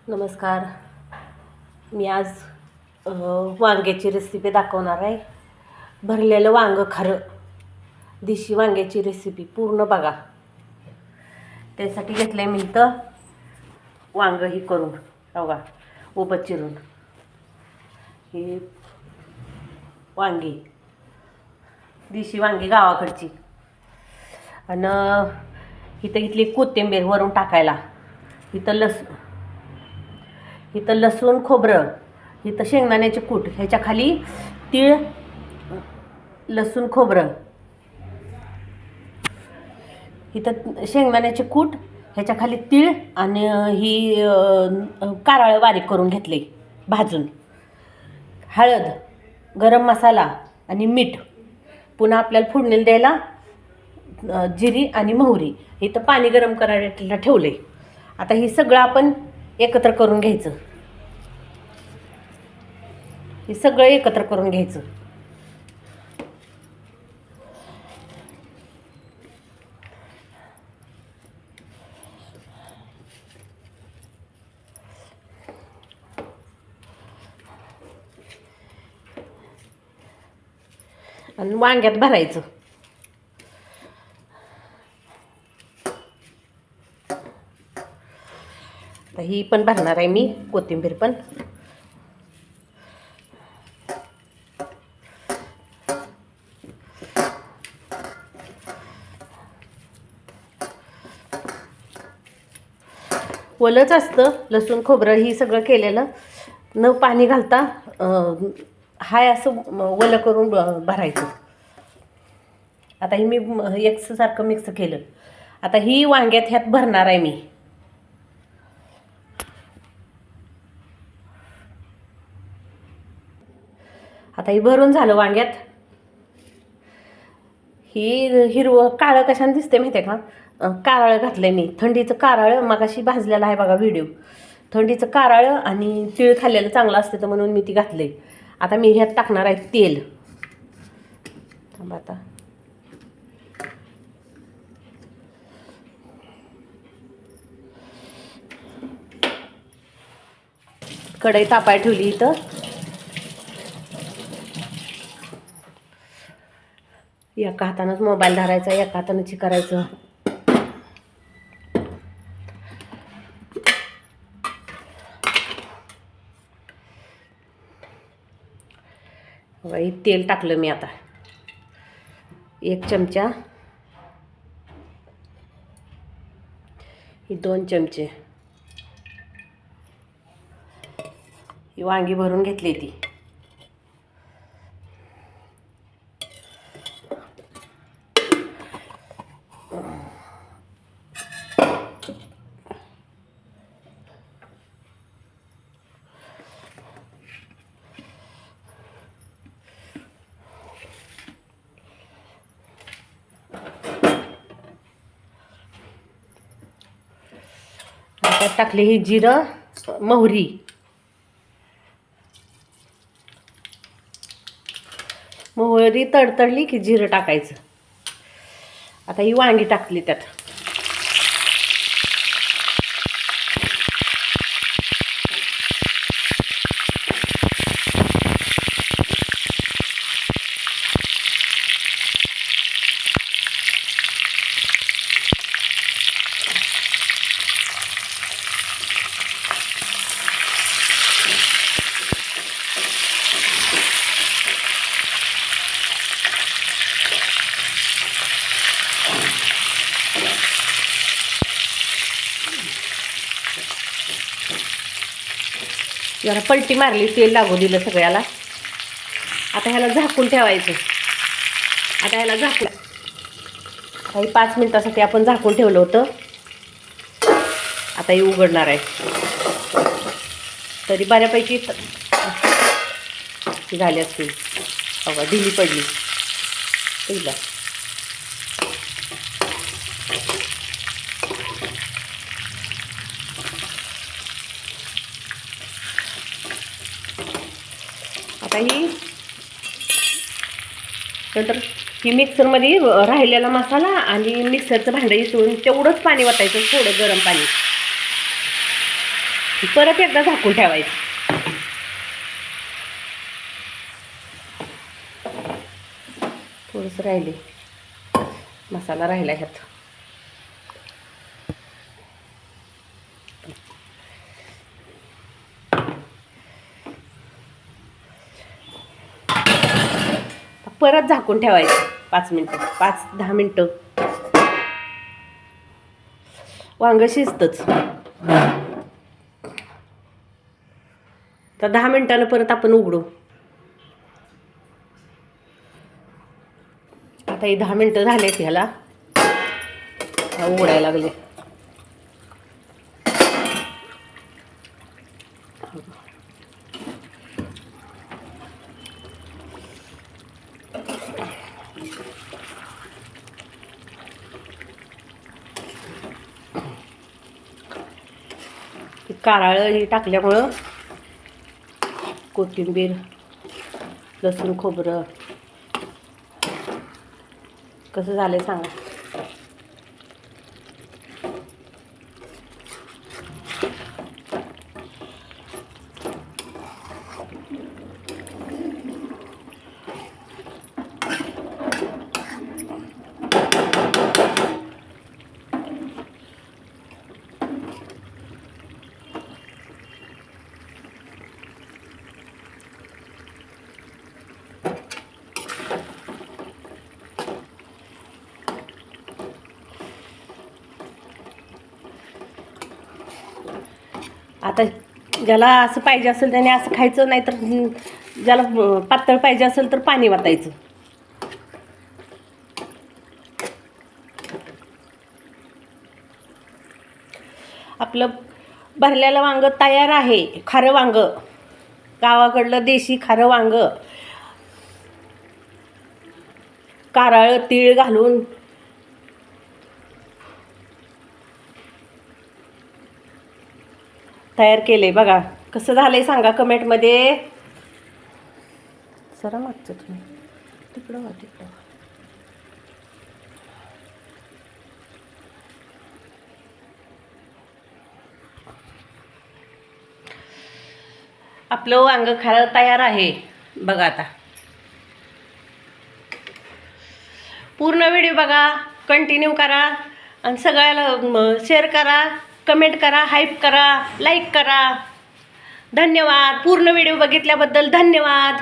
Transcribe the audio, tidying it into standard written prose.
नमस्कार. मी आज वांग्याची रेसिपी दाखवणार आहे. भरलेलं वांगं खरं, देशी वांग्याची रेसिपी पूर्ण बघा. त्यासाठी घेतलं आहे मी इथं वांगं ही करून बघा, उभं चिरून. ही वांगी, देशी वांगी गावाकडची. आणि इथं घेतली कोथिंबीर वरून टाकायला. इथं लसूण खोबरं, इथं शेंगदाण्याचे कूट, ह्याच्या खाली तीळ, लसूण खोबरं, इथं शेंगदाण्याचे कूट, ह्याच्या खाली तीळ आणि ही कारळं बारीक करून घेतले भाजून, हळद, गरम मसाला आणि मीठ. पुन्हा आपल्याला फोडणीला द्यायला जिरी आणि मोहरी. इथं पाणी गरम करायला ठेवले. आता ही सगळं आपण एकत्र करून घ्यायचं. हे सगळं एकत्र करून घ्यायचं. आणि वांग्यात भरायचं. आता ही पण भरणार आहे मी, कोथिंबीर पण. ओलंच असतं लसूण खोबरं ही सगळं केलेलं, न पाणी घालता हाय असं ओलं करून भरायचं. आता ही मी एकसारखं मिक्स केलं. आता ही वांग्यात ह्यात भरणार आहे मी. आता ही भरून झालं वांग्यात. ही हिरवं काळं कशाने दिसते माहिती आहे का? कारळं घातलं मी, थंडीचं कारळं. मगाशी भाजलेलं आहे बघा व्हिडिओ. थंडीचं कारळं आणि तीळ खाल्लेलं चांगलं असते तर म्हणून मी ती घातले. आता मी ह्यात टाकणार आहे तेल. थांबा आता. कढई तापाय ठेवली इथं. एका हातानंच मोबाईल धरायचा, एका हातानंच हे करायचं. तेल टाकलं मी आता 1 चमचा, ही 2 चमचे. ही वांगी भरून घेतली ती. त्यात टाकली ही जिरं, मोहरी. मोहरी तडतडली की जिरं टाकायचं. आता ही वांगी टाकली त्यात. जरा पलटी मारली, तेल लागू दिलं सगळ्याला. आता ह्याला झाकून ठेवायचं. आता ह्याला झाकून काही 5 मिनिटासाठी आपण झाकून ठेवलं होतं. आता ही उघडणार आहे. तरी बऱ्यापैकी झाली असतील. बघा ढिली पडली. ठीक आहे. आता ही नंतर ही मिक्सरमध्ये राहिलेला मसाला आणि मिक्सरचं भांडं इसळून तेवढंच पाणी वाटायचं, थोडं गरम पाणी. परत एकदा झाकून ठेवायचं. थोडंसं राहिले, मसाला राहिला ह्यात. परत झाकून ठेवायचं 5 मिनटं, 5-10 मिनटं. वांग शिजतंच. तर 10 मिनिटानं परत आपण उघडू. आता ही 10 मिनटं झालेत ह्याला, उघडायला लागले. कारळं हे टाकल्यामुळं कोथिंबीर, लसूण, खोबरं कसं झालंय सांगा. आता ज्याला असं पाहिजे असेल त्याने असं खायचं, नाही तर ज्याला पातळ पाहिजे असेल तर पाणी वतायचं. आपलं भरलेलं वांग तयार आहे. खारं वांग, गावाकडलं देशी खारं वांग, कारळं तीळ घालून तयार केले. बघा कसं झालंय सांगा कमेंटमध्ये. जरा मागचं तुम्ही तिकडं तिकडं. आपलं वांग खारं तयार आहे. बघा आता पूर्ण व्हिडिओ बघा, कंटिन्यू करा आणि सगळ्याला शेअर करा, कमेंट करा, हाईप करा, लाईक करा. धन्यवाद. पूर्ण व्हिडिओ बघितल्याबद्दल धन्यवाद.